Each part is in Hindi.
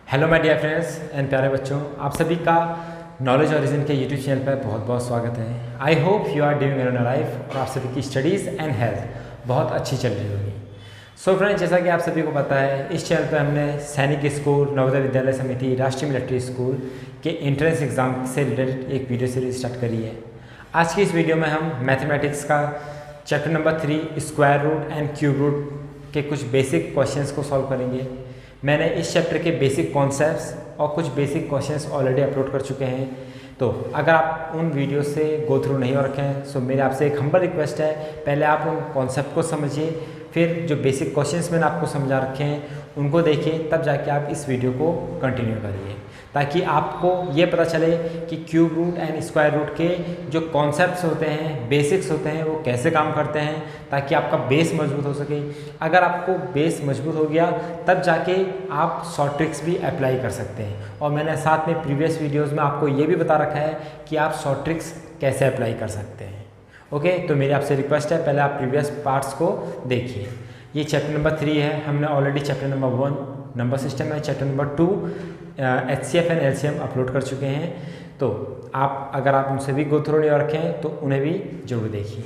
Hello my dear friends and प्यारे बच्चों, आप सभी का नॉलेज ओरिजिन के यूट्यूब चैनल पर बहुत बहुत स्वागत है। I hope you are doing in life और आप सभी की स्टडीज़ एंड हेल्थ बहुत अच्छी चल रही होगी। सो फ्रेंड्स, जैसा कि आप सभी को पता है, इस चैनल पर हमने सैनिक स्कूल, नवोदय विद्यालय समिति, राष्ट्रीय मिलिट्री स्कूल के एंट्रेंस एग्जाम से रिलेटेड एक वीडियो सीरीज स्टार्ट करी है। आज की इस वीडियो में हम मैथमेटिक्स का chapter number 3 square root and cube root के कुछ बेसिक क्वेश्चंस को सॉल्व करेंगे। मैंने इस चैप्टर के बेसिक कॉन्सेप्ट्स और कुछ बेसिक क्वेश्चंस ऑलरेडी अपलोड कर चुके हैं, तो अगर आप उन वीडियो से गो थ्रू नहीं हो रखे हैं सो मेरे आपसे एक हम्बल रिक्वेस्ट है, पहले आप उन कॉन्सेप्ट को समझिए, फिर जो बेसिक क्वेश्चंस मैंने आपको समझा रखे हैं उनको देखिए, तब जाके आप इस वीडियो को कंटिन्यू करिए, ताकि आपको ये पता चले कि cube root and square root के जो कॉन्सेप्ट्स होते हैं, बेसिक्स होते हैं, वो कैसे काम करते हैं, ताकि आपका बेस मजबूत हो सके। अगर आपको बेस मजबूत हो गया तब जाके आप शॉर्ट ट्रिक्स भी अप्लाई कर सकते हैं। और मैंने साथ में प्रीवियस वीडियोज़ में आपको ये भी बता रखा है कि आप शॉर्ट ट्रिक्स कैसे अप्लाई कर सकते हैं। ओके, तो मेरी आपसे रिक्वेस्ट है, पहले आप प्रीवियस पार्ट्स को देखिए। ये चैप्टर नंबर 3 है, हमने already chapter number 1 number system है, chapter number 2 HCF and LCM upload कर चुके हैं। तो अगर आप उनसे भी गो थ्रू नहीं रखें तो उन्हें भी जरूर देखिए।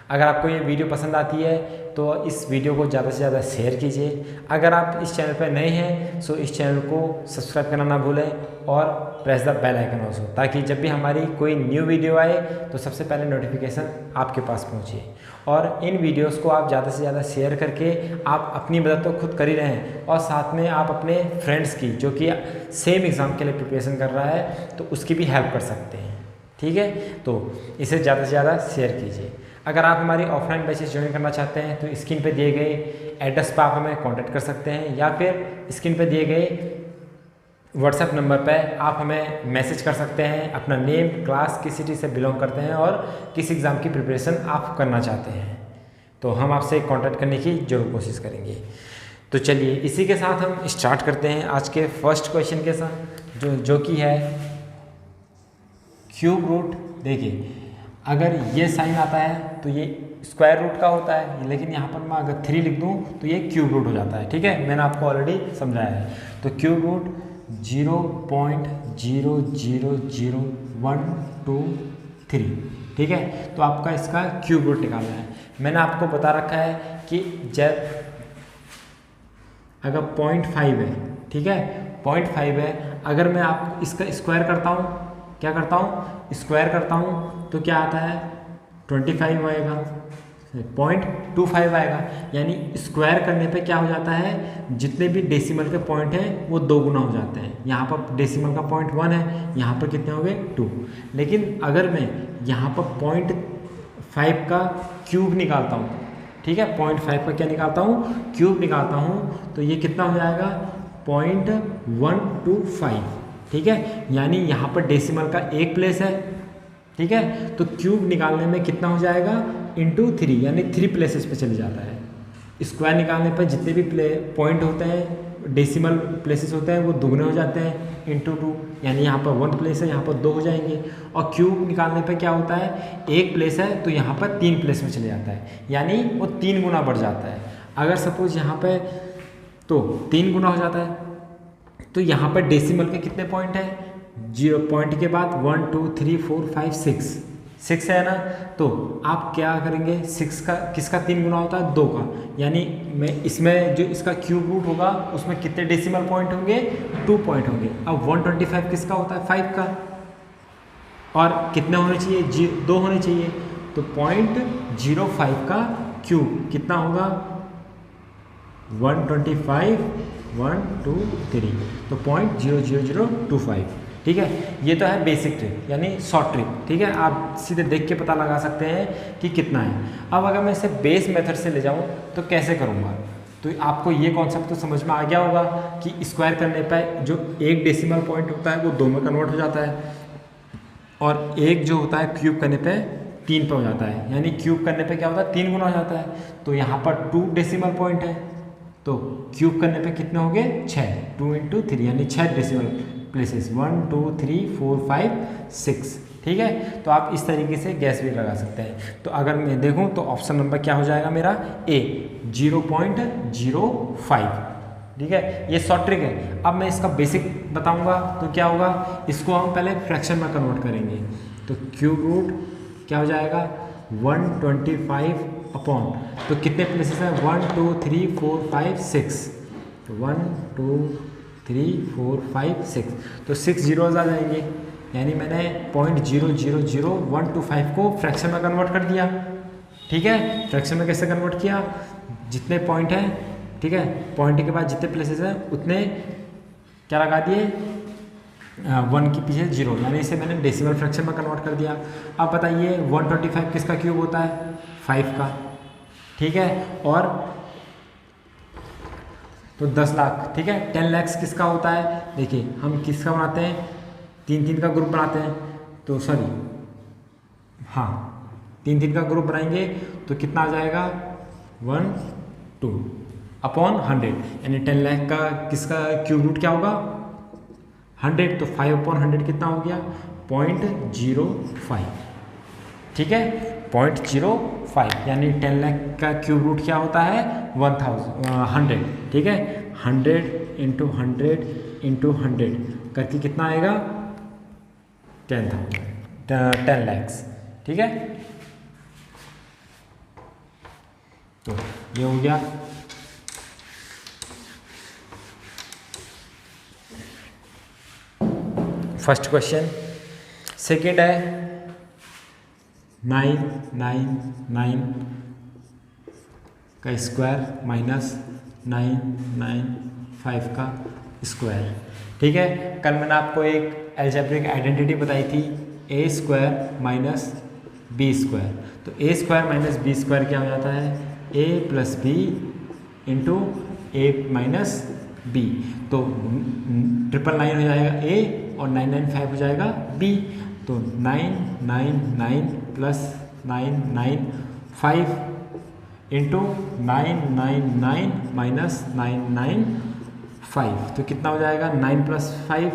अगर आपको ये वीडियो पसंद आती है तो इस वीडियो को ज़्यादा से ज़्यादा शेयर कीजिए। अगर आप इस चैनल पर नए हैं सो इस चैनल को सब्सक्राइब करना ना भूलें और press the bell icon also, ताकि जब भी हमारी कोई न्यू वीडियो आए तो सबसे पहले नोटिफिकेशन आपके पास पहुंचे। और इन वीडियोस को आप ज़्यादा से ज़्यादा शेयर करके आप अपनी मदद तो खुद कर ही रहे हैं, और साथ में आप अपने फ्रेंड्स की, जो कि सेम एग्ज़ाम के लिए प्रिपरेशन कर रहा है, तो उसकी भी हेल्प कर सकते हैं। ठीक है, तो इसे ज़्यादा से ज़्यादा शेयर कीजिए। अगर आप हमारी ऑफलाइन बैचेस ज्वाइन करना चाहते हैं तो स्क्रीन पे दिए गए एड्रेस पर आप हमें कांटेक्ट कर सकते हैं, या फिर स्क्रीन पे दिए गए व्हाट्सएप नंबर पर आप हमें मैसेज कर सकते हैं, अपना नेम, क्लास, किस सिटी से बिलोंग करते हैं और किस एग्ज़ाम की प्रिपरेशन आप करना चाहते हैं, तो हम आपसे कांटेक्ट करने की जरूर कोशिश करेंगे। तो चलिए इसी के साथ हम स्टार्ट करते हैं आज के फर्स्ट क्वेश्चन के साथ, जो कि है क्यूब रूट। देखिए, अगर ये साइन आता है तो ये स्क्वायर रूट का होता है, लेकिन यहाँ पर मैं अगर 3 लिख दूँ तो ये क्यूब रूट हो जाता है। ठीक है, मैंने आपको ऑलरेडी समझाया है। तो क्यूब रूट 0.000123, ठीक है, तो आपका इसका क्यूब रूट निकालना है। मैंने आपको बता रखा है कि जब अगर 0.5 है, ठीक है, 0.5 है, अगर मैं आप इसका स्क्वायर करता हूँ, क्या करता हूँ, स्क्वायर करता हूँ, तो क्या आता है 25 आएगा, 0.25 आएगा। यानी स्क्वायर करने पे क्या हो जाता है, जितने भी डेसिमल के पॉइंट हैं वो 2 गुना हो जाते हैं। यहाँ पर डेसिमल का पॉइंट 1 है, यहाँ पर कितने हो गए 2। लेकिन अगर मैं यहाँ पर 0.5 का क्यूब निकालता हूँ, ठीक है, 0.5 का क्या निकालता हूँ, क्यूब निकालता हूँ, तो ये कितना हो जाएगा 0.125, ठीक है। यानी यहाँ पर डेसिमल का एक प्लेस है, ठीक है, तो क्यूब निकालने में कितना हो जाएगा इंटू 3, यानी 3 प्लेसेस पे चले जाता है। स्क्वायर निकालने पर जितने भी पॉइंट होते हैं, डेसिमल प्लेसेस होते हैं, वो दुगने हो जाते हैं इंटू 2, यानी यहाँ पर 1 प्लेस है, यहाँ पर 2 हो जाएंगे। और क्यूब निकालने पर क्या होता है, 1 प्लेस है तो यहाँ पर 3 प्लेस में चले जाता है, यानी वो 3 गुना बढ़ जाता है। अगर सपोज यहाँ पर तो 3 गुना हो जाता है, तो यहाँ पर डेसिमल के कितने पॉइंट हैं, 0 पॉइंट के बाद 1 2 3 4 5 6 है ना, तो आप क्या करेंगे, 6 का किसका 3 गुना होता है, 2 का, यानी मैं इसमें जो इसका क्यूब रूट होगा उसमें कितने डेसिमल पॉइंट होंगे, 2 पॉइंट होंगे। अब 125 किसका होता है, 5 का, और कितने होने चाहिए, 2 होने चाहिए, तो 0.05 का क्यूब कितना होगा 125, 1 2 3, तो 0.00025, ठीक है। ये तो है बेसिक ट्रिक, यानी शॉर्ट ट्रिक, ठीक है, आप सीधे देख के पता लगा सकते हैं कि कितना है। अब अगर मैं इसे बेस मेथड से ले जाऊं तो कैसे करूंगा, तो आपको ये कॉन्सेप्ट तो समझ में आ गया होगा कि स्क्वायर करने पर जो एक डेसिमल पॉइंट होता है वो 2 में कन्वर्ट हो जाता है, और एक जो होता है क्यूब करने पे 3 पे हो जाता है, यानी क्यूब करने पे क्या होता है 3 गुना हो जाता है। तो यहाँ पर 2 डेसिमल पॉइंट है, तो क्यूब करने पे कितने हो गए 6, 2 × 3 यानी 6 डेसिमल प्लेसेस, 1 2 3 4 5 6, ठीक है। तो आप इस तरीके से गैस भी लगा सकते हैं। तो अगर मैं देखूं तो ऑप्शन नंबर क्या हो जाएगा मेरा, ए 0.05, ठीक है, ये शॉर्ट ट्रिक है। अब मैं इसका बेसिक बताऊंगा तो क्या होगा, इसको हम पहले फ्रैक्शन में कन्वर्ट करेंगे। तो क्यूब रूट क्या हो जाएगा 125 अपॉन, तो कितने प्लेसेस हैं 1 2 3 4 5 6, तो 1 2 3 4 5 6, तो 6 जीरोज आ जाएंगे, यानी मैंने 0.000125 को फ्रैक्शन में कन्वर्ट कर दिया। ठीक है, फ्रैक्शन में कैसे कन्वर्ट किया, जितने पॉइंट हैं, ठीक है, पॉइंट के बाद जितने प्लेसेस हैं उतने क्या लगा दिए 1 के पीछे 0, यानी इसे मैंने डेसिमल फ्रैक्शन में कन्वर्ट कर दिया। अब बताइए 125 किसका क्यूब होता है 5 का, ठीक है, और तो 10 लाख, ठीक है, 10 lakhs किसका होता है, देखिए हम किसका बनाते हैं 3-3 का ग्रुप बनाते हैं, तो सॉरी हाँ 3-3 का ग्रुप बनाएंगे तो कितना आ जाएगा 1 2 अपॉन 100, यानी 10 लाख का किसका क्यूब रूट क्या होगा 100, तो 5 अपॉन 100 कितना हो गया 0.05, ठीक है 0.05, यानी 10 लाख का क्यूब रूट क्या होता है 100, ठीक है, 100 इंटू 100 इंटू 100 करके कितना आएगा 10 lakhs, ठीक है। तो ये हो गया। First question. सेकेंड है 999 का स्क्वायर माइनस 995 का स्क्वायर, ठीक है। कल मैंने आपको एक अलजेब्रिक आइडेंटिटी बताई थी ए स्क्वायर माइनस बी स्क्वायर, तो ए स्क्वायर माइनस बी स्क्वायर क्या हो जाता है ए प्लस बी इंटू ए माइनस बी, तो 999 हो जाएगा ए और 995 हो जाएगा बी, तो 999 प्लस 995 इंटू 999 माइनस 995, तो कितना हो जाएगा 9 + 5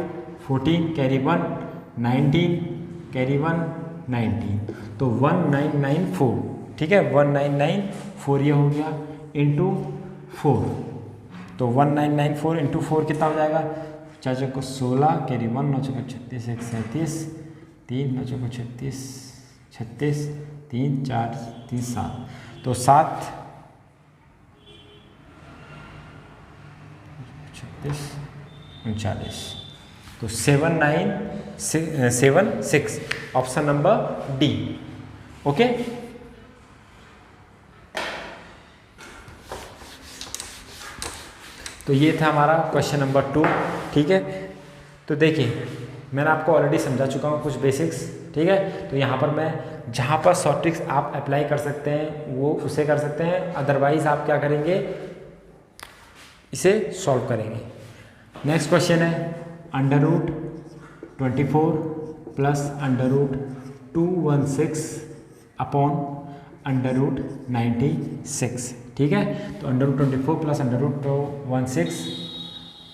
14, कैरी 1 19, कैरी 1 19, तो 1994, ठीक है 1994 ये हो गया इंटू 4, तो 1994 इंटू 4 कितना हो जाएगा 4 को 16, कैरी 1 9 को 36, 1 37, 3 9 को 36 36, 3 4 3 7, तो 7 36 39, तो 796 ऑप्शन नंबर डी, ओके। तो ये था हमारा क्वेश्चन नंबर 2, ठीक है। तो देखिए मैंने आपको ऑलरेडी समझा चुका हूँ कुछ बेसिक्स, ठीक है। तो यहाँ पर मैं जहाँ पर शॉर्ट ट्रिक्स आप अप्लाई कर सकते हैं वो उसे कर सकते हैं, अदरवाइज आप क्या करेंगे इसे सॉल्व करेंगे। नेक्स्ट क्वेश्चन है √24 प्लस √216 अपॉन √96, ठीक है। तो √24 प्लस √216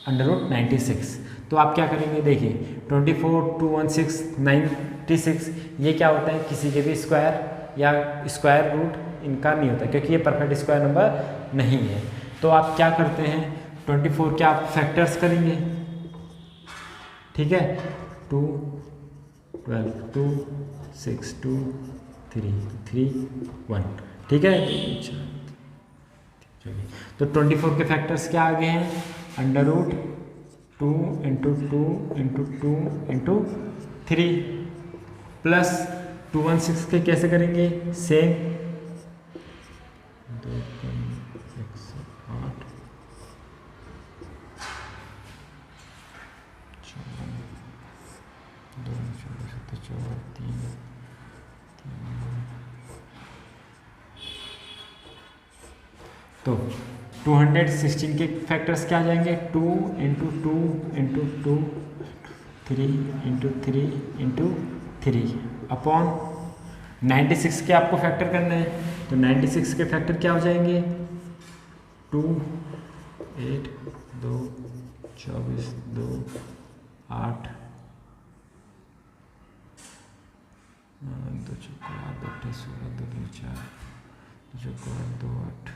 √96, तो आप क्या करेंगे देखिए 24 216 96, ये क्या होता है किसी के भी स्क्वायर या स्क्वायर रूट इनका नहीं होता क्योंकि ये परफेक्ट स्क्वायर नंबर नहीं है। तो आप क्या करते हैं 24 के आप फैक्टर्स करेंगे, ठीक है 2 12 2 6 2 3 3 1, ठीक है। तो 24 के फैक्टर्स क्या आ गए हैं √2 इंटू 2 इंटू 2 इंटू 3 प्लस 216 के कैसे करेंगे सेम 2 108 2 3 तो 216 के फैक्टर्स क्या आ जाएंगे 2 into 2 into 2 3 into 3 into 3 upon 96 के आपको फैक्टर करना है, तो 96 के फैक्टर क्या हो जाएंगे 2 8 2 24 2 8 2 4 8 16 2 4 2 4 2 8,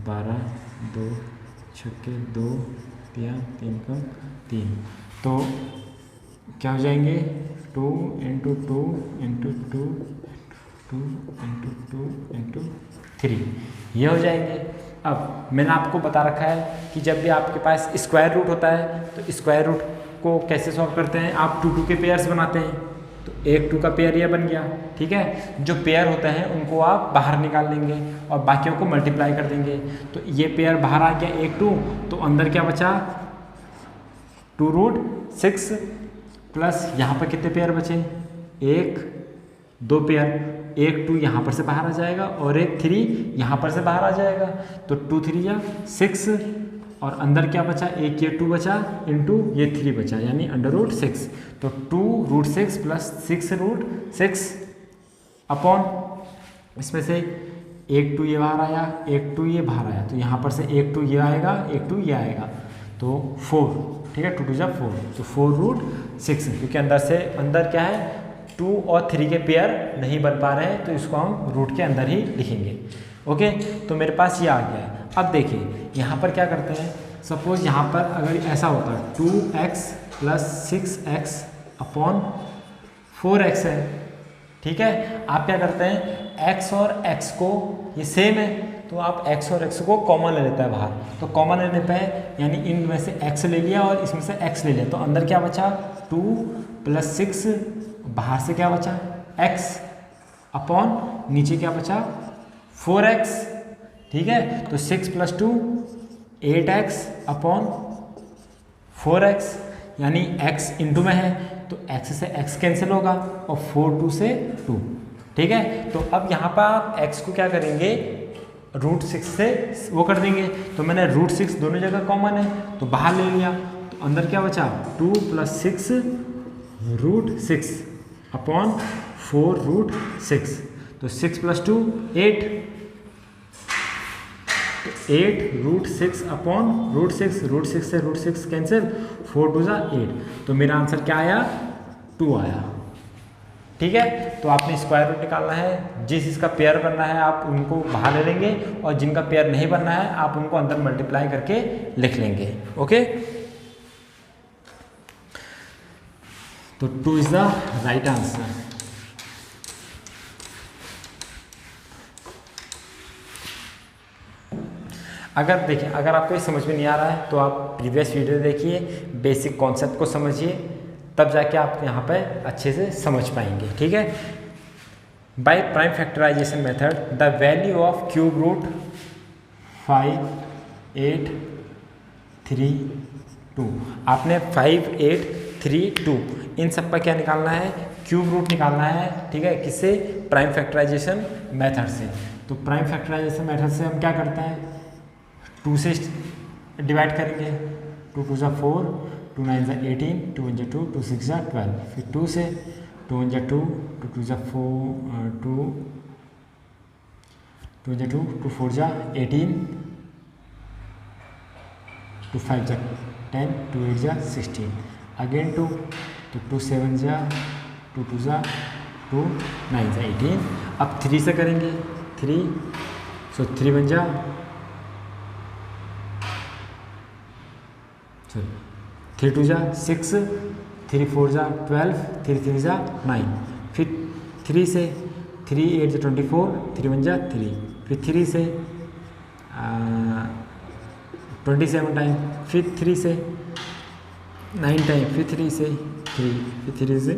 12, 2 छक्के 2, 3 कम 3, तो क्या हो जाएंगे 2 इंटू 2 इंटू 2 2 इंटू 2 इंटू 3, ये हो जाएंगे। अब मैंने आपको बता रखा है कि जब भी आपके पास स्क्वायर रूट होता है तो स्क्वायर रूट को कैसे सॉल्व करते हैं, आप 2 2 के पेयर्स बनाते हैं, तो 1 2 का पेयर ये बन गया, ठीक है। जो पेयर होते हैं उनको आप बाहर निकाल लेंगे और बाकियों को मल्टीप्लाई कर देंगे, तो ये पेयर बाहर आ गया 1 2, तो अंदर क्या बचा 2 रूट 6 प्लस यहाँ पर कितने पेयर बचे 1 2 पेयर, 1 2 यहाँ पर से बाहर आ जाएगा और 1 3 यहाँ पर से बाहर आ जाएगा, तो 2 3 या 6 और अंदर क्या बचा, एक ये 2 बचा इंटू ये 3 बचा, यानी अंडर रूट 6, तो 2 रूट 6 प्लस 6 रूट 6 अपॉन, इसमें से 1 2 ये बाहर आया, 1 2 ये बाहर आया, तो यहाँ पर से 1 2 ये आएगा, 1 2 ये आएगा, तो 4, ठीक है, 2 2 जा 4, तो 4 रूट 6, क्योंकि अंदर क्या है 2 और 3 के पेयर नहीं बन पा रहे हैं, तो इसको हम रूट के अंदर ही लिखेंगे। ओके, तो मेरे पास ये आ गया है। अब देखिए यहाँ पर क्या करते हैं, सपोज यहाँ पर अगर ऐसा होता है 2x plus 6x upon 4x है, ठीक है। आप क्या करते हैं x और x को, ये सेम है, तो आप x और x को कॉमन ले लेता है बाहर, तो कॉमन लेने पे यानी इनमें से x ले लिया और इसमें से x ले लिया, तो अंदर क्या बचा 2 प्लस 6, बाहर से क्या बचा x अपॉन नीचे क्या बचा 4x, ठीक है। तो 6 प्लस 2 8x अपॉन 4x, यानी x इंटू में है तो x से x कैंसिल होगा और 4 2 से 2, ठीक है। तो अब यहाँ पर आप x को क्या करेंगे रूट 6 से वो कर देंगे, तो मैंने रूट 6 दोनों जगह कॉमन है तो बाहर ले लिया, तो अंदर क्या बचा 2 प्लस 6 रूट 6 अपॉन 4 रूट 6, तो 6 plus 2 8, 8 root 6 upon root 6, root 6 से रूट 6 कैंसिल, 4 2 जा 8, तो मेरा आंसर क्या आया 2 आया, ठीक है। तो आपने स्क्वायर रूट निकालना है, जिस इसका पेयर बनना है आप उनको बाहर ले लेंगे और जिनका पेयर नहीं बनना है आप उनको अंदर मल्टीप्लाई करके लिख लेंगे। ओके, तो 2 इज द राइट आंसर। अगर देखिए, अगर आपको ये समझ में नहीं आ रहा है तो आप प्रीवियस वीडियो देखिए, बेसिक कॉन्सेप्ट को समझिए, तब जाके आप यहाँ पे अच्छे से समझ पाएंगे, ठीक है। By prime factorisation method the value of cube root 5 8 3 2, आपने 5 8 3 2 इन सब का क्या निकालना है, क्यूब रूट निकालना है, ठीक है। किससे, प्राइम फैक्टराइजेशन मेथड से। तो प्राइम फैक्टराइजेशन मेथड से हम क्या करते हैं 2 से डिवाइड करेंगे, 2 2 जा 4, 2 9 जा 18, 2 1 जा 2, 2 6 जा 12, फिर 2 से 2 1 जा 2, 2 2 जा 4, 2 2 जा 2, 2 4 जा 18, 2 5 जा 10, 2 8 जा 16, अगेन 2, तो 2 7 जा 2 2 जा 2, 9 जा 18। अब 3 से करेंगे 3, सो 3 बन जा 3 2 जा 6, 3 4 जा 12, 3 3 जा 9, फिर 3 से 3 8 जा 24, 3 1 जा 3, फिर 3 से 27 टाइम, फिर 3 से 9 टाइम, फिर 3 से 3, फिर 3 से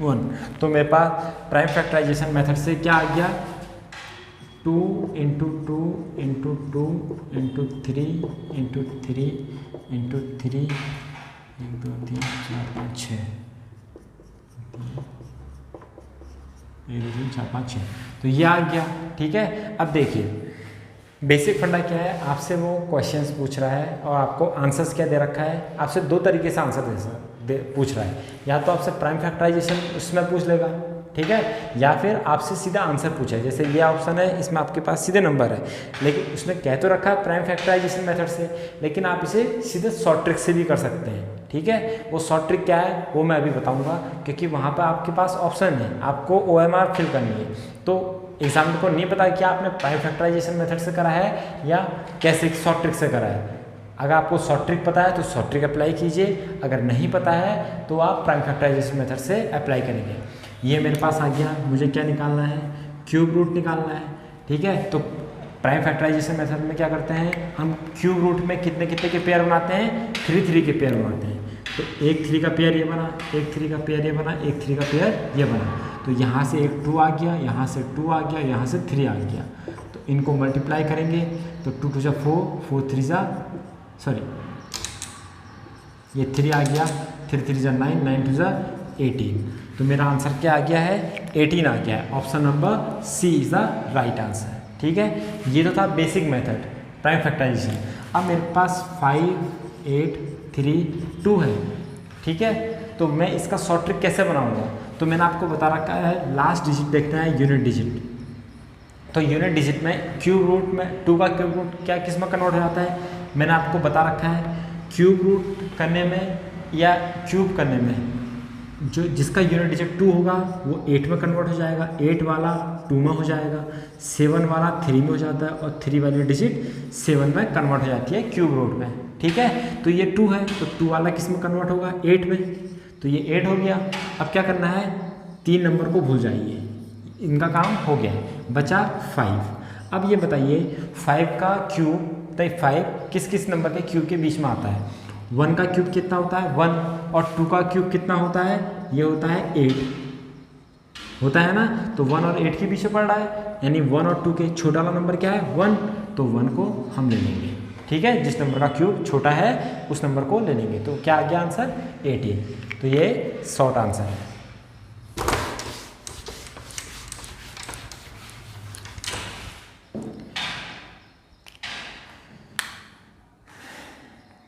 1। तो मेरे पास प्राइम फैक्टराइजेशन मेथड से क्या आ गया 2 into 2 into 2 into 3 into 3 into 3, 1 2 3 4 5 6, 1 2 3 4 5 6, तो ये आ गया, ठीक है। अब देखिए बेसिक फंडा क्या है, आपसे वो क्वेश्चंस पूछ रहा है और आपको आंसर्स क्या दे रखा है, आपसे 2 तरीके से आंसर पूछ रहा है, या तो आपसे प्राइम फैक्टराइजेशन उसमें पूछ लेगा, ठीक है, या फिर आपसे सीधा आंसर पूछा है। जैसे ये ऑप्शन है, इसमें आपके पास सीधे नंबर है, लेकिन उसने कह तो रखा है प्राइम फैक्टराइजेशन मेथड से, लेकिन आप इसे सीधे शॉर्ट ट्रिक से भी कर सकते हैं, ठीक है। वो शॉर्ट ट्रिक क्या है वो मैं अभी बताऊंगा, क्योंकि वहाँ पर आपके पास ऑप्शन है, आपको OMR फिल करनी है। तो एग्जाम्पल को नहीं पता कि आपने प्राइम फैक्टराइजेशन मेथड से करा है या कैसे शॉर्ट ट्रिक से करा है। अगर आपको शॉर्ट ट्रिक पता है तो शॉर्ट ट्रिक अप्लाई कीजिए, अगर नहीं पता है तो आप प्राइम फैक्टराइजेशन मेथड से अप्लाई करेंगे। ये मेरे पास आ गया, मुझे क्या निकालना है, क्यूब रूट निकालना है। ठीक है, तो प्राइम फैक्टराइजेशन मेथड में क्या करते हैं हम, क्यूब रूट में कितने कितने के पेयर बनाते हैं, 3 3 के पेयर बनाते हैं। तो एक 3 का पेयर ये बना, एक 3 का पेयर ये बना, एक 3 का पेयर ये बना। तो यहाँ से एक 2 आ गया, यहाँ से 2 आ गया, यहाँ से 3 आ गया। तो इनको मल्टीप्लाई करेंगे तो 2 2 जा 4, 4 3 जा सॉरी ये 3 आ गया, 3 3 जा 9, 9 2 जा 18। तो मेरा आंसर क्या आ गया है, 18 आ गया है। Option number C is the right answer. ठीक है, ये तो था बेसिक मेथड प्राइम फैक्टराइजेशन। अब मेरे पास 5 8 3 2 है। ठीक है, तो मैं इसका शॉर्ट ट्रिक कैसे बनाऊंगा, तो मैंने आपको बता रखा है लास्ट डिजिट देखना है यूनिट डिजिट। तो यूनिट डिजिट में क्यूब रूट में 2 का क्यूब रूट क्या किस में कन्वर्ट हो जाता है, मैंने आपको बता रखा है क्यूब रूट करने में या क्यूब करने में जो जिसका यूनिट डिजिट 2 होगा वो 8 में कन्वर्ट हो जाएगा, 8 वाला 2 में हो जाएगा, 7 वाला 3 में हो जाता है और 3 वाली डिजिट 7 में कन्वर्ट हो जाती है क्यूब रूट में। ठीक है, तो ये 2 है तो 2 वाला किस में कन्वर्ट होगा, 8 में। तो ये 8 हो गया। अब क्या करना है, 3 नंबर को भूल जाइए, इनका काम हो गया, बचा 5। अब ये बताइए 5 का क्यूब, तो 5 किस किस नंबर के क्यूब के बीच में आता है। 1 का क्यूब कितना होता है 1, और 2 का क्यूब कितना होता है, ये होता है 8 होता है ना। तो 1 और 8 के बीच में पड़ रहा है, यानी 1 और 2 के छोटा वाला नंबर क्या है 1, तो 1 को हम ले लेंगे। ठीक है, जिस नंबर का क्यूब छोटा है उस नंबर को ले लेंगे। तो क्या आ गया आंसर 18। तो ये शॉर्ट आंसर है।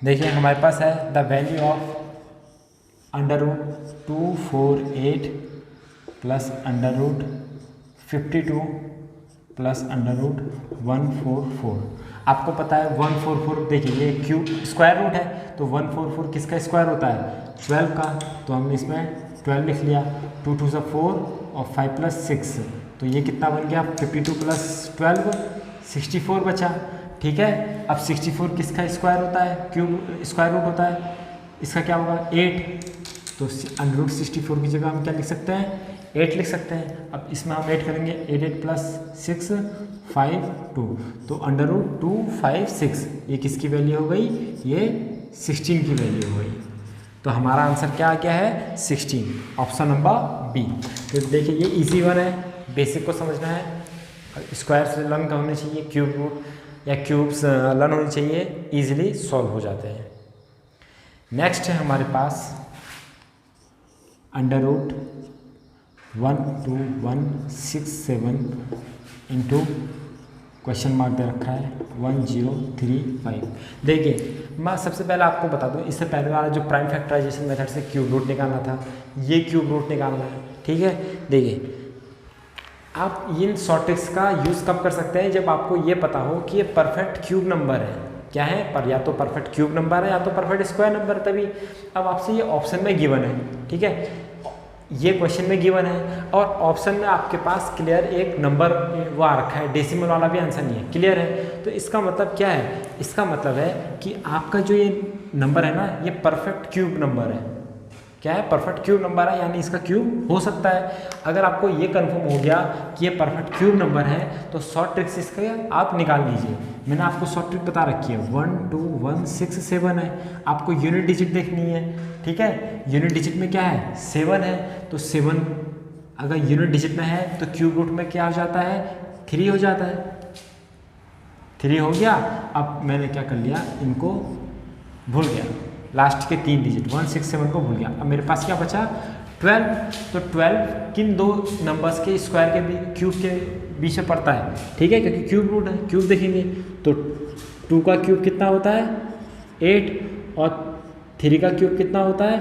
देखिए हमारे पास है the value of √248 plus √52 plus √144। आपको पता है 144, देखिए ये क्यूब स्क्वायर रूट है, तो 144 किसका स्क्वायर होता है 12 का। तो हमने इसमें 12 लिख लिया, 2 2 = 4 और 5 + 6, तो ये कितना बन गया 52 + 12 64 बचा। ठीक है, अब 64 किसका स्क्वायर होता है, क्यूब स्क्वायर रूट होता है, इसका क्या होगा 8। तो √64 की जगह हम क्या लिख सकते हैं 8 लिख सकते हैं। अब इसमें हम 8 करेंगे, 8 8 + 6 5 2, तो √256 ये किसकी वैल्यू हो गई, ये 16 की वैल्यू हो गई। तो हमारा आंसर क्या आ गया है 16, ऑप्शन नंबर बी। तो देखिए ये इजी वन है, बेसिक को समझना है, स्क्वायर से लर्न होने चाहिए, क्यूब रूट या क्यूब्स लर्न होनी चाहिए, इजीली सॉल्व हो जाते हैं। नेक्स्ट है हमारे पास √12167 इंटू क्वेश्चन मार्क दे रखा है 1035। देखिए मैं सबसे पहले आपको बता दूं, इससे पहले वाला जो प्राइम फैक्टराइजेशन मेथड से क्यूब रूट निकालना था, ये क्यूब रूट निकालना है। ठीक है, देखिए आप इन शॉर्ट ट्रिक्स का यूज़ कब कर सकते हैं, जब आपको ये पता हो कि ये परफेक्ट क्यूब नंबर है, क्या है पर या तो परफेक्ट क्यूब नंबर है या तो परफेक्ट स्क्वायर नंबर है। तभी अब आपसे ये ऑप्शन में गिवन है, ठीक है, ये क्वेश्चन में गिवन है और ऑप्शन में आपके पास क्लियर एक नंबर वो आ रखा है, डेसिमल वाला भी आंसर नहीं है, क्लियर है। तो इसका मतलब क्या है, इसका मतलब है कि आपका जो ये नंबर है ना, ये परफेक्ट क्यूब नंबर है। क्या है, परफेक्ट क्यूब नंबर है, यानी इसका क्यूब हो सकता है। अगर आपको ये कंफर्म हो गया कि ये परफेक्ट क्यूब नंबर है तो शॉर्ट ट्रिक्स इसके आप निकाल लीजिए। मैंने आपको शॉर्ट ट्रिक बता रखी है, 12167 है, आपको यूनिट डिजिट देखनी है। ठीक है, यूनिट डिजिट में क्या है 7 है, तो 7 अगर यूनिट डिजिट में है तो क्यूब रूट में क्या हो जाता है 3 हो जाता है, 3 हो गया। अब मैंने क्या कर लिया, इनको भूल गया, लास्ट के 3 डिजिट 167 को भूल गया। अब मेरे पास क्या बचा 12, तो 12 किन दो नंबर्स के स्क्वायर के क्यूब के बीच में पड़ता है, ठीक है, क्योंकि क्यूब रूट है। क्यूब देखेंगे तो 2 का क्यूब कितना होता है 8 और 3 का क्यूब कितना होता है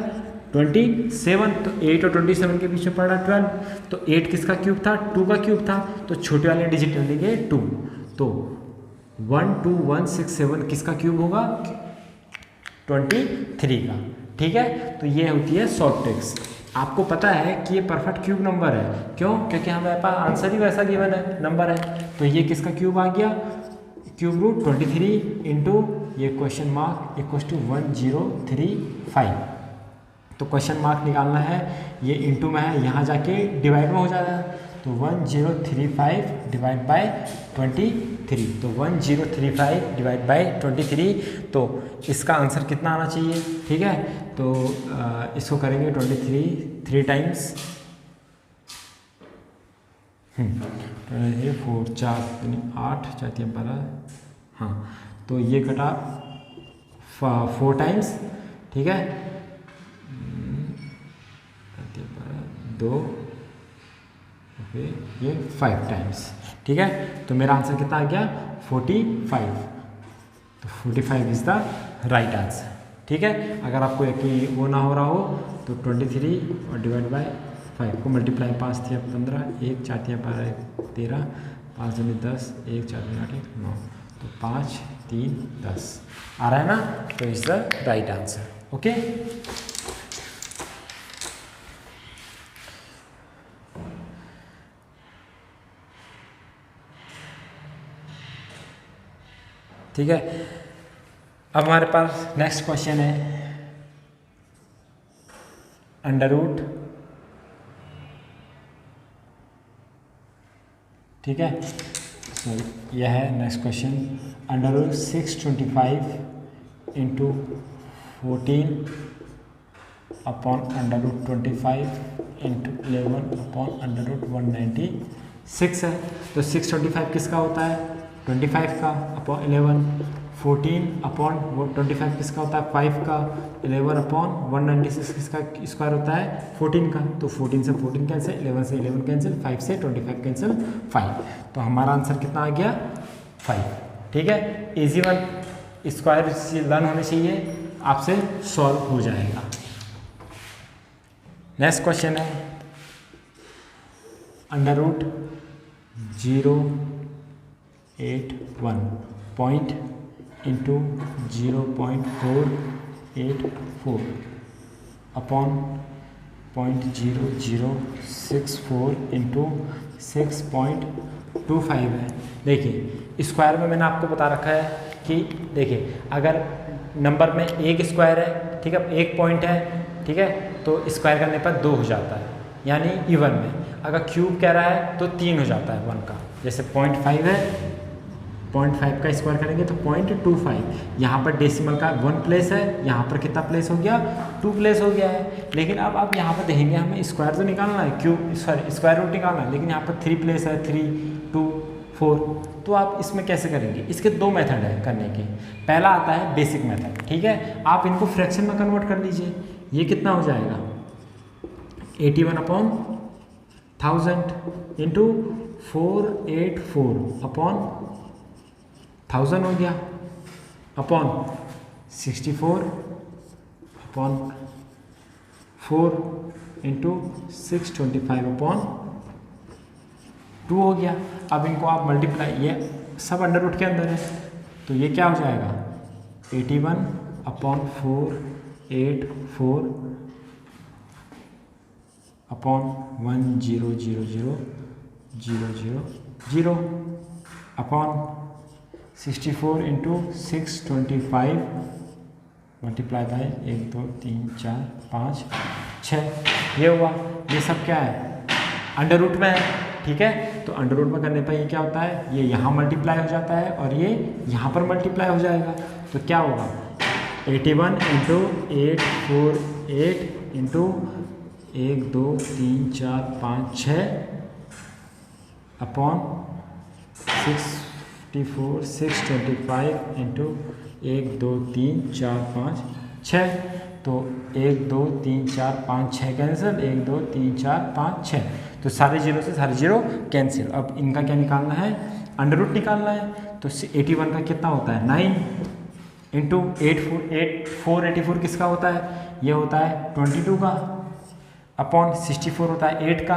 27, तो 8 और 27 के बीच में पड़ रहा है 12, तो 8 किसका क्यूब था 2 का क्यूब था, तो छोटे वाले डिजिट लेंगे 2, तो 12167 किसका क्यूब होगा 23 का। ठीक है, तो ये होती है शॉर्ट ट्रिक्स। आपको पता है कि ये परफेक्ट क्यूब नंबर है, क्यों? क्योंकि हमारे पास आंसर ही वैसा गिवन है, नंबर है। तो ये किसका क्यूब आ गया? क्यूब रूट 23 इंटू ये क्वेश्चन मार्क इक्वल टू 1035। तो क्वेश्चन मार्क निकालना है, ये इंटू में है, यहाँ जाके डिवाइड में हो जाएगा। तो 1035 डिवाइड बाय 23, तो 1035 डिवाइड बाय 23, तो इसका आंसर कितना आना चाहिए? ठीक है, तो इसको करेंगे 23 3 टाइम्स 4 4 8 4 12, हाँ, तो ये कटा 4 टाइम्स, ठीक है, 2, ये 5 टाइम्स, ठीक है। तो मेरा आंसर कितना आ गया? 45। तो 45 इज द राइट आंसर, ठीक है। अगर आपको यकीन वो ना हो रहा हो तो 23 और डिवाइड बाय 5 को मल्टीप्लाई, 5 थिया 15, 1 4 थिया 12 13, 5 दूनी 10, 1 4 दूनी 8 9, तो 5 3 10 आ रहा है ना? तो is the right answer, okay. ठीक है, अब हमारे पास नेक्स्ट क्वेश्चन है अंडर रूट, ठीक है, सॉरी यह है next question, under root 625 into 14 upon under root 25 into 11 upon under root 196 है। तो 625 किसका होता है? 25 का, अपॉन 11, 14 अपॉन 25 किसका होता है? 5 का, 11 अपॉन 196 किसका स्क्वायर होता है? 14 का। तो 14 से 14 कैंसिल, 11 से 11 कैंसिल, 5 से 25 कैंसिल, 5। तो हमारा आंसर कितना आ गया? 5, ठीक है। इजी वन, स्क्वायर लर्न होने चाहिए, आपसे सॉल्व हो जाएगा। नेक्स्ट क्वेश्चन है under root 081 point into 0.484 upon 0.0064 into 6.25 है। देखिए स्क्वायर में मैंने आपको बता रखा है कि देखिए अगर नंबर में एक स्क्वायर है, ठीक है, एक पॉइंट है, ठीक है, तो स्क्वायर करने पर 2 हो जाता है, यानी इवन में। अगर क्यूब कह रहा है तो 3 हो जाता है 1 का। जैसे 0.5 है, 0.5 का स्क्वायर करेंगे तो 0.25। यहाँ पर डेसिमल का 1 प्लेस है, यहाँ पर कितना प्लेस हो गया? 2 प्लेस हो गया है। लेकिन अब आप यहाँ पर देखेंगे हमें स्क्वायर तो निकालना है, क्यूब सॉरी स्क्वायर रूट निकालना है, लेकिन यहाँ पर 3 प्लेस है, 3 2 4। तो आप इसमें कैसे करेंगे? इसके 2 मेथड है करने के। पहला आता है बेसिक मेथड, ठीक है, आप इनको फ्रैक्शन में कन्वर्ट कर लीजिए। ये कितना हो जाएगा? 81 अपॉन 1000 इंटू 484 अपॉन 1000 हो गया, अपॉन 64 अपॉन 4 इंटू 625 अपॉन 2 हो गया। अब इनको आप मल्टीप्लाई, ये सब अंडर रूट के अंदर है, तो ये क्या हो जाएगा? 81 upon 484 upon 100000 upon 64 into 625 multiply by 1 2 3 4 5 6। ये हुआ। ये सब क्या है? अंडर रूट में है, ठीक है। तो अंडर रूट में करने पर ये क्या होता है? ये यहाँ मल्टीप्लाई हो जाता है और ये यहाँ पर मल्टीप्लाई हो जाएगा। तो क्या होगा? 81 इंटू 848 इंटू 1 2 3 4 5 6 अपॉन 64 625 इंटू 1 2 3 4 5 6। तो 1 2 3 4 5 6 कैंसिल, 1 2 3 4 5 6। तो सारे जीरो से सारे जीरो कैंसिल। अब इनका क्या निकालना है? अंडर रूट निकालना है। तो 81 का कितना होता है? 9 इंटू 484 किसका होता है? ये होता है 22 का, अपॉन 64 होता है 8 का,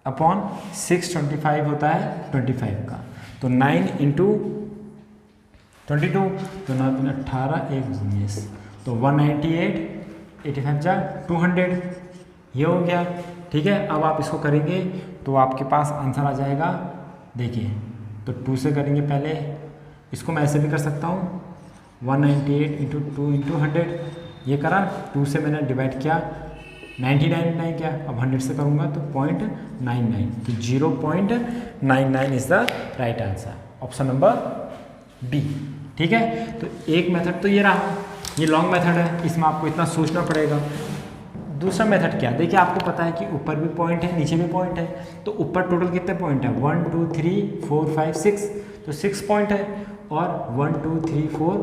अपॉन 625 होता है 25 का। तो 9 इंटू 22, तो 9 18 1 19, तो 198 85 जा 200, ये हो गया। ठीक है, अब आप इसको करेंगे तो आपके पास आंसर आ जाएगा। देखिए, तो 2 से करेंगे पहले, इसको मैं ऐसे भी कर सकता हूँ 198 इंटू 2 इंटू 100, ये करा। 2 से मैंने डिवाइड किया, 99 किया। अब 100 से करूँगा तो 0.99, तो 0.99 is the right answer, option number B. ठीक है, तो एक मेथड तो ये रहा, ये लॉन्ग मेथड है, इसमें आपको इतना सोचना पड़ेगा। दूसरा मेथड क्या, देखिए आपको पता है कि ऊपर भी पॉइंट है, नीचे भी पॉइंट है, तो ऊपर टोटल कितने पॉइंट है 1 2 3 4 5 6, तो 6 पॉइंट है, और 1 2 3 4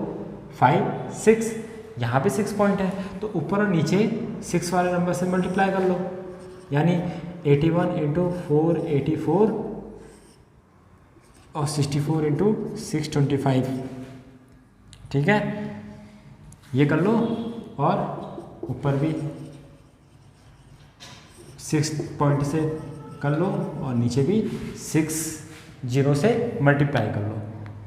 5 6, यहाँ पे 6 पॉइंट है, तो ऊपर और नीचे 6 वाले नंबर से मल्टीप्लाई कर लो, यानी 81 इंटू 484 और 64 इंटू 625। ठीक है, ये कर लो, और ऊपर भी 6 पॉइंट से कर लो, और नीचे भी 6 0 से मल्टीप्लाई कर लो।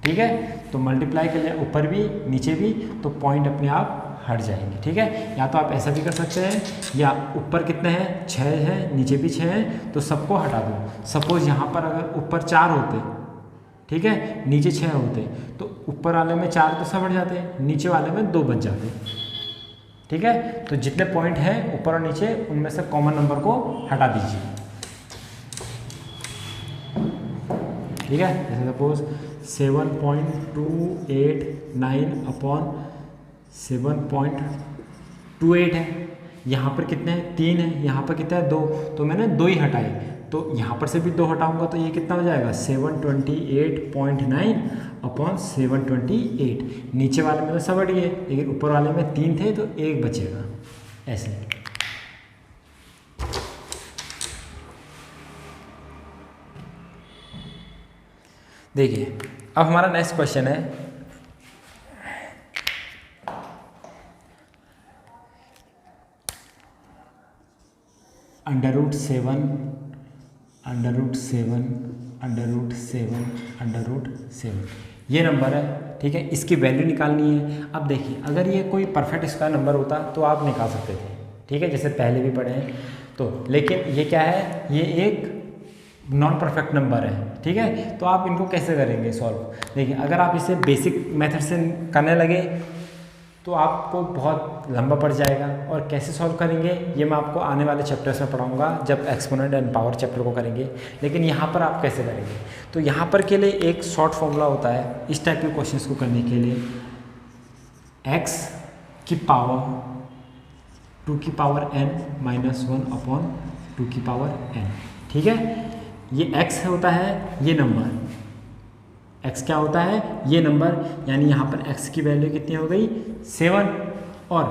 ठीक है, तो मल्टीप्लाई कर लिया ऊपर भी नीचे भी, तो पॉइंट अपने आप हट जाएंगे। ठीक है, या तो आप ऐसा भी कर सकते हैं, या ऊपर कितने हैं 6 हैं, नीचे भी 6 हैं, तो सबको हटा दो। सपोज यहाँ पर अगर ऊपर 4 होते, ठीक है, नीचे 6 होते, तो ऊपर वाले में 4 तो सब हट जाते, नीचे वाले में 2 बच जाते। ठीक है, तो जितने पॉइंट हैं ऊपर और नीचे, उनमें से कॉमन नंबर को हटा दीजिए। ठीक है, जैसे सपोज 7.289 अपॉन 7.28 है, यहाँ पर कितने हैं 3 है, यहाँ पर कितना है 2, तो मैंने 2 ही हटाए, तो यहाँ पर से भी 2 हटाऊंगा तो ये कितना हो जाएगा 728.9 अपॉन 728। नीचे वाले में तो सब हट गए, लेकिन ऊपर वाले में 3 थे तो 1 बचेगा, ऐसे। देखिए, अब हमारा नेक्स्ट क्वेश्चन है, अंडर रूट 7 ये नंबर है। ठीक है, इसकी वैल्यू निकालनी है। अब देखिए, अगर ये कोई परफेक्ट स्क्वायर नंबर होता तो आप निकाल सकते थे। ठीक है, जैसे पहले भी पढ़े हैं, तो लेकिन ये क्या है, ये एक नॉन परफेक्ट नंबर है। ठीक है, तो आप इनको कैसे करेंगे सॉल्व। देखिए, अगर आप इसे बेसिक मेथड से करने लगे तो आपको बहुत लंबा पड़ जाएगा, और कैसे सॉल्व करेंगे ये मैं आपको आने वाले चैप्टर्स में पढ़ाऊंगा, जब एक्सपोनेंट एंड पावर चैप्टर को करेंगे। लेकिन यहाँ पर आप कैसे करेंगे, तो यहाँ पर के लिए एक शॉर्ट फॉर्मूला होता है इस टाइप के क्वेश्चंस को करने के लिए, x की पावर 2 की पावर n माइनस 1 अपॉन 2 की पावर n। ठीक है, ये x होता है, ये नंबर x क्या होता है, ये नंबर, यानी यहाँ पर x की वैल्यू कितनी हो गई 7, और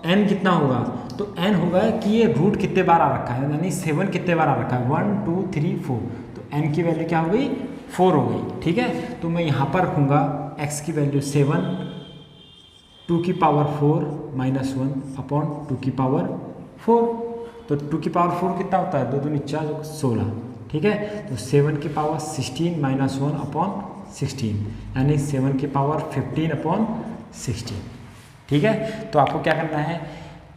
n कितना होगा, तो n होगा कि ये रूट कितने बार आ रखा है, यानी 7 कितने बार आ रखा है 1 2 3 4, तो n की वैल्यू क्या हो गई 4 हो गई। ठीक है, तो मैं यहाँ पर रखूँगा x की वैल्यू 7, 2 की पावर 4 माइनस 1 अपॉन 2 की पावर 4, तो 2 की पावर 4 कितना होता है 2 2 4 16। ठीक है, तो 7 की पावर 16 माइनस 1 अपॉन 16, यानी 7 की पावर 15 अपॉन 16। ठीक है, तो आपको क्या करना है,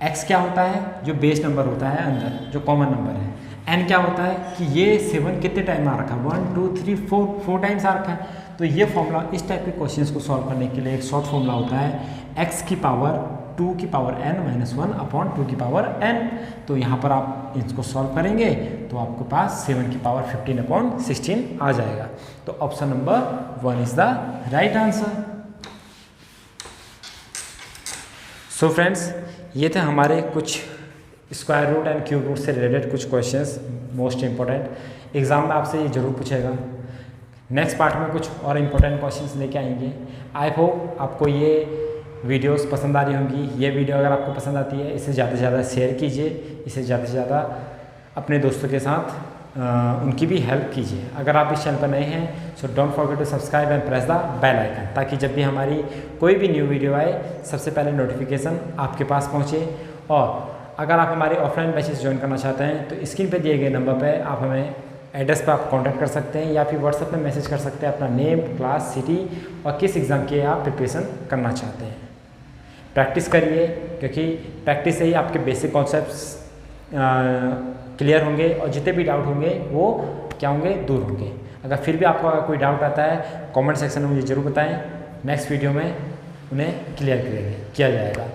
x क्या होता है जो बेस नंबर होता है अंदर, जो कॉमन नंबर है, n क्या होता है कि ये 7 कितने टाइम आ रखा है 1 2 3 4 टाइम्स आ रखा है। तो ये फॉर्मूला, इस टाइप के क्वेश्चंस को सॉल्व करने के लिए एक शॉर्ट फॉर्मूला होता है x की पावर 2 की पावर n माइनस 1 अपॉन 2 की पावर n। तो यहाँ पर आप इसको सॉल्व करेंगे तो आपके पास 7 की पावर 15 अपॉन 16 आ जाएगा। तो option number 1 is the right answer. So friends, ये थे हमारे कुछ square root and cube root से रिलेटेड कुछ क्वेश्चंस, मोस्ट इंपॉर्टेंट, एग्जाम में आपसे ये जरूर पूछेगा। नेक्स्ट पार्ट में कुछ और इम्पोर्टेंट क्वेश्चंस लेके आएंगे। आई होप आपको ये वीडियोस पसंद आ रही होंगी। ये वीडियो अगर आपको पसंद आती है, इसे ज़्यादा से ज़्यादा शेयर कीजिए, इसे ज़्यादा से ज़्यादा अपने दोस्तों के साथ उनकी भी हेल्प कीजिए। अगर आप इस चैनल पर नए हैं so don't forget to subscribe and press the bell icon, ताकि जब भी हमारी कोई भी न्यू वीडियो आए सबसे पहले नोटिफिकेशन आपके पास पहुँचे। और अगर आप हमारे ऑफलाइन बैचेस ज्वाइन करना चाहते हैं तो स्क्रीन पर दिए गए नंबर पर आप हमें एड्रेस पर आप कांटेक्ट कर सकते हैं, या फिर व्हाट्सएप में मैसेज कर सकते हैं अपना नेम, क्लास, सिटी और किस एग्ज़ाम की आप प्रिपरेशन करना चाहते हैं। प्रैक्टिस करिए, क्योंकि प्रैक्टिस से ही आपके बेसिक कॉन्सेप्ट्स क्लियर होंगे और जितने भी डाउट होंगे वो क्या होंगे, दूर होंगे। अगर फिर भी आपका कोई डाउट आता है कमेंट सेक्शन में मुझे ज़रूर बताएं, नेक्स्ट वीडियो में उन्हें क्लियर किया जाएगा।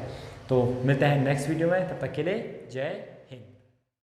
तो मिलते हैं नेक्स्ट वीडियो में, तब तक के लिए जय